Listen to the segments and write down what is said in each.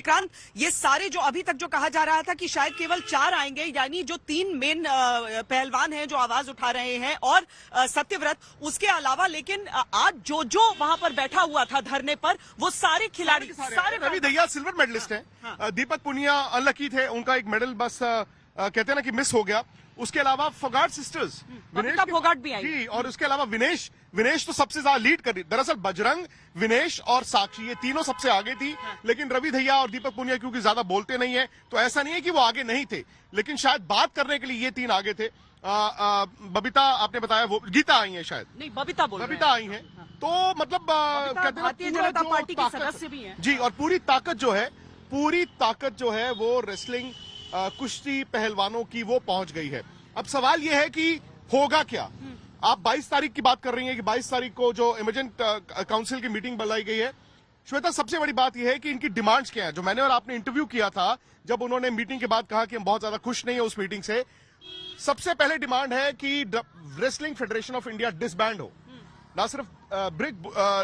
विक्रांत, ये सारे जो अभी तक जो कहा जा रहा था कि शायद केवल 4 आएंगे, यानी जो 3 मेन पहलवान हैं जो आवाज उठा रहे हैं और सत्यव्रत, उसके अलावा लेकिन आज जो वहां पर बैठा हुआ था धरने पर, वो सारे खिलाड़ी सारे रवि दहिया सिल्वर मेडलिस्ट हैं, दीपक पुनिया अनलकी थे, उनका एक मेडल बस कहते हैं ना कि मिस हो गया। उसके अलावा फोगाट सिस्टर्स, फोगाट भी आई जी, और उसके अलावा विनेश तो सबसे ज्यादा लीड कर रही। दरअसल बजरंग, विनेश और साक्षी, ये तीनों सबसे आगे थी, लेकिन रवि दहिया और दीपक पुनिया क्योंकि ज्यादा बोलते नहीं है, तो ऐसा नहीं है कि वो आगे नहीं थे, लेकिन शायद बात करने के लिए ये 3 आगे थे। बबीता आपने बताया, वो गीता आई है शायद, नहीं बबीता आई है, तो मतलब कहते हैं भारतीय जनता पार्टी की सदस्य भी हैं जी, और पूरी ताकत जो है वो रेसलिंग कुश्ती पहलवानों की वो पहुंच गई है। अब सवाल यह है कि होगा क्या। आप 22 तारीख की बात कर रही हैं कि 22 तारीख को जो इमरजेंट काउंसिल की मीटिंग बुलाई गई है। श्वेता, सबसे बड़ी बात यह है कि इनकी डिमांड्स क्या है। जो मैंने और आपने इंटरव्यू किया था, जब उन्होंने मीटिंग के बाद कहा कि हम बहुत ज्यादा खुश नहीं है उस मीटिंग से, सबसे पहले डिमांड है कि wrestling federation of India disband हो, ना सिर्फ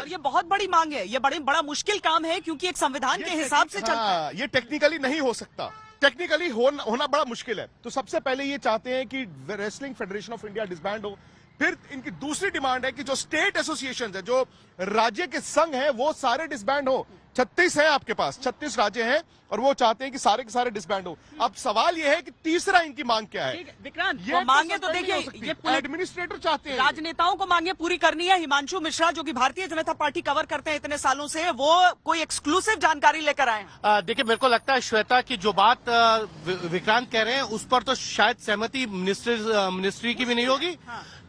ये बहुत बड़ी मांग है, ये बड़ा मुश्किल काम है क्योंकि एक संविधान के हिसाब से चलता है। ये टेक्निकली नहीं हो सकता, टेक्निकली होना बड़ा मुश्किल है। तो सबसे पहले ये चाहते हैं कि wrestling federation of India disband हो। फिर इनकी दूसरी डिमांड है कि जो स्टेट एसोसिएशन है, जो राज्य के संघ हैं, वो सारे डिसबैंड हो। 36 है आपके पास, 36 राज्य हैं, और वो चाहते हैं कि सारे के सारे डिसबैंड हो। अब सवाल यह है कि तीसरा इनकी मांग क्या है। विक्रांत, ये मांगे तो देखिए, ये एडमिनिस्ट्रेटर चाहते हैं, राजनेताओं को मांगे पूरी करनी है। हिमांशु मिश्रा जो कि भारतीय जनता पार्टी कवर करते हैं इतने सालों से, वो कोई एक्सक्लूसिव जानकारी लेकर आए हैं। देखिए, मेरे को लगता है श्वेता की जो बात विक्रांत कह रहे हैं उस पर तो शायद सहमति मिनिस्ट्री की भी नहीं होगी,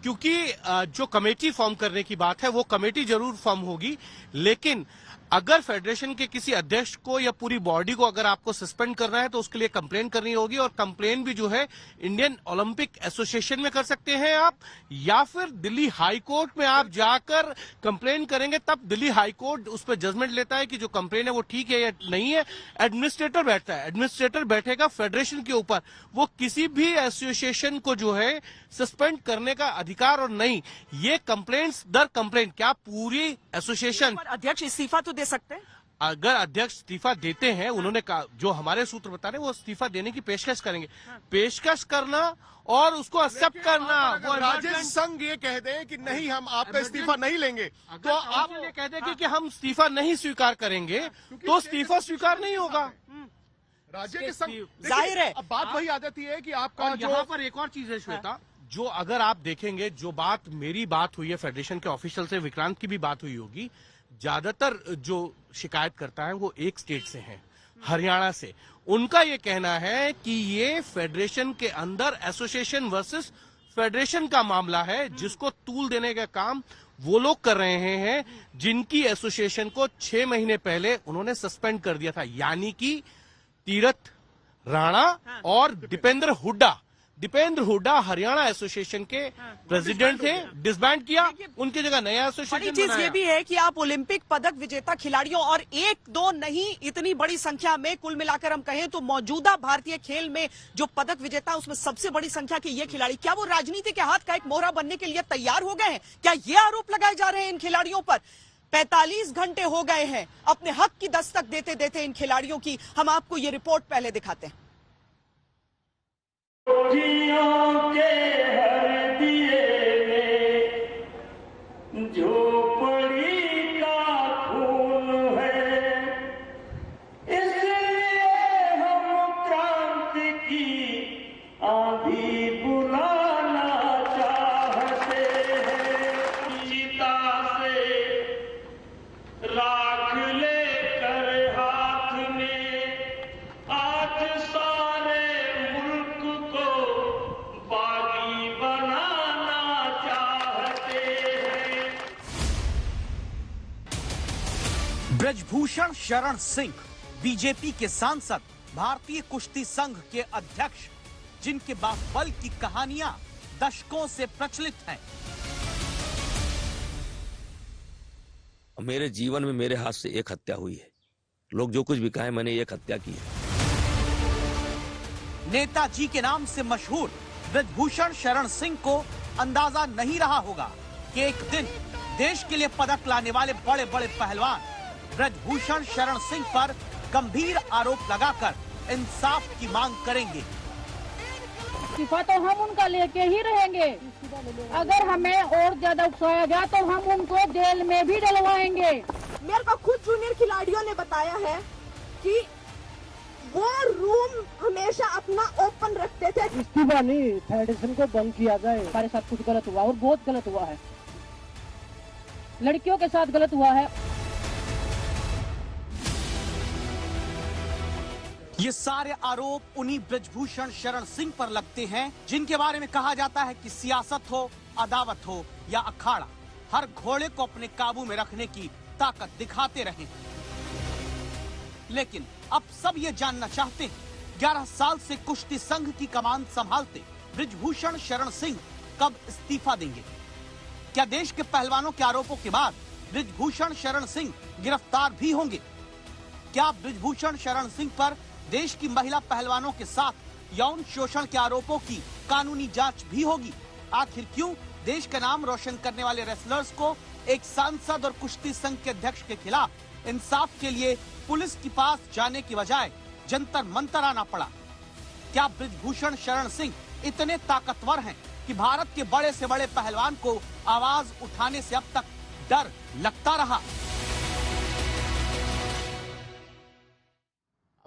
क्योंकि जो कमेटी फॉर्म करने की बात है वो कमेटी जरूर फॉर्म होगी, लेकिन अगर फेडरेशन के किसी अध्यक्ष को या पूरी बॉडी को अगर आपको सस्पेंड करना है तो उसके लिए कंप्लेन करनी होगी, और कंप्लेन भी जो है इंडियन ओलंपिक एसोसिएशन में कर सकते हैं आप, या फिर दिल्ली हाई कोर्ट में आप जाकर कंप्लेन करेंगे, तब दिल्ली हाई कोर्ट उस पर जजमेंट लेता है कि जो कंप्लेन है वो ठीक है या नहीं है। एडमिनिस्ट्रेटर बैठता है, एडमिनिस्ट्रेटर बैठेगा फेडरेशन के ऊपर, वो किसी भी एसोसिएशन को जो है सस्पेंड करने का अधिकार और नहीं। ये कंप्लेंट्स दर कंप्लेंट, क्या पूरी एसोसिएशन अध्यक्ष इस्तीफा तो दे सकते हैं? अगर अध्यक्ष इस्तीफा देते हैं, उन्होंने कहा, जो हमारे सूत्र बता रहे हैं, वो इस्तीफा देने की पेशकश करेंगे। पेशकश करना और उसको एक्सेप्ट करना, वो राज्य संघ ये कह दे कि नहीं, हम आपका इस्तीफा नहीं लेंगे, तो आप ये कह देंगे कि हम इस्तीफा नहीं स्वीकार करेंगे, तो इस्तीफा स्वीकार नहीं होगा। राज्य के संघ, जाहिर है। अब बात वही आ जाती है कि आपका यहाँ पर एक और चीज है श्वेता, जो अगर आप देखेंगे, जो बात मेरी बात हुई है फेडरेशन के ऑफिशियल से, विक्रांत की भी बात हुई होगी, ज्यादातर जो शिकायत करता है वो एक स्टेट से है, हरियाणा से। उनका ये कहना है कि ये फेडरेशन के अंदर एसोसिएशन वर्सेस फेडरेशन का मामला है, जिसको तूल देने का काम वो लोग कर रहे हैं जिनकी एसोसिएशन को 6 महीने पहले उन्होंने सस्पेंड कर दिया था, यानी कि तीरथ राणा और दीपेंद्र हुड्डा हरियाणा एसोसिएशन के प्रेसिडेंट थे, डिसबैंड किया, उनकी जगह नया एसोसिएशन बनाया। बड़ी चीज ये भी है कि आप ओलंपिक पदक विजेता खिलाड़ियों, और 1-2 नहीं, इतनी बड़ी संख्या में, कुल मिलाकर हम कहें तो मौजूदा भारतीय खेल में जो पदक विजेता, उसमें सबसे बड़ी संख्या के ये खिलाड़ी, क्या वो राजनीति के हाथ का एक मोहरा बनने के लिए तैयार हो गए हैं? क्या ये आरोप लगाए जा रहे हैं इन खिलाड़ियों पर? 45 घंटे हो गए हैं अपने हक की दस्तक देते देते इन खिलाड़ियों की। हम आपको ये रिपोर्ट पहले दिखाते हैं। के हर दिए में झोपड़ी का खून है, इसलिए हम क्रांति की आंधी बुलाना चाहते हैं। चिता से राख लेकर हाथ में आज सारे मुल्क को बागी बनाना चाहते हैं। ब्रजभूषण शरण सिंह, बीजेपी के सांसद, भारतीय कुश्ती संघ के अध्यक्ष, जिनके बाहुबल की कहानियां दशकों से प्रचलित हैं। मेरे जीवन में मेरे हाथ से एक हत्या हुई है। लोग जो कुछ भी कहें, मैंने एक हत्या की है। नेताजी के नाम से मशहूर ब्रजभूषण शरण सिंह को अंदाजा नहीं रहा होगा कि एक दिन देश के लिए पदक लाने वाले बड़े बड़े पहलवान ब्रजभूषण शरण सिंह पर गंभीर आरोप लगाकर इंसाफ की मांग करेंगे। इस्तीफा तो हम उनका लेके ही रहेंगे। अगर हमें और ज्यादा उकसाया जाए तो हम उनको जेल में भी डलवाएंगे। मेरे को खुद जूनियर खिलाड़ियों ने बताया है कि वो रूम हमेशा अपना ओपन रखते थे। इस्तीफा नहीं, फेडरेशन को बंद किया जाए। हमारे साथ कुछ गलत हुआ और बहुत गलत हुआ है, लड़कियों के साथ गलत हुआ है। ये सारे आरोप उन्हीं ब्रजभूषण शरण सिंह पर लगते हैं जिनके बारे में कहा जाता है कि सियासत हो, अदावत हो या अखाड़ा, हर घोड़े को अपने काबू में रखने की ताकत दिखाते रहे। लेकिन अब सब ये जानना चाहते हैं, 11 साल से कुश्ती संघ की कमान संभालते ब्रजभूषण शरण सिंह कब इस्तीफा देंगे? क्या देश के पहलवानों के आरोपों के बाद ब्रजभूषण शरण सिंह गिरफ्तार भी होंगे? क्या ब्रजभूषण शरण सिंह पर देश की महिला पहलवानों के साथ यौन शोषण के आरोपों की कानूनी जांच भी होगी? आखिर क्यों देश का नाम रोशन करने वाले रेसलर्स को एक सांसद और कुश्ती संघ के अध्यक्ष के खिलाफ इंसाफ के लिए पुलिस के पास जाने की बजाय जंतर मंतर आना पड़ा? क्या ब्रजभूषण शरण सिंह इतने ताकतवर हैं कि भारत के बड़े से बड़े पहलवान को आवाज उठाने से अब तक डर लगता रहा?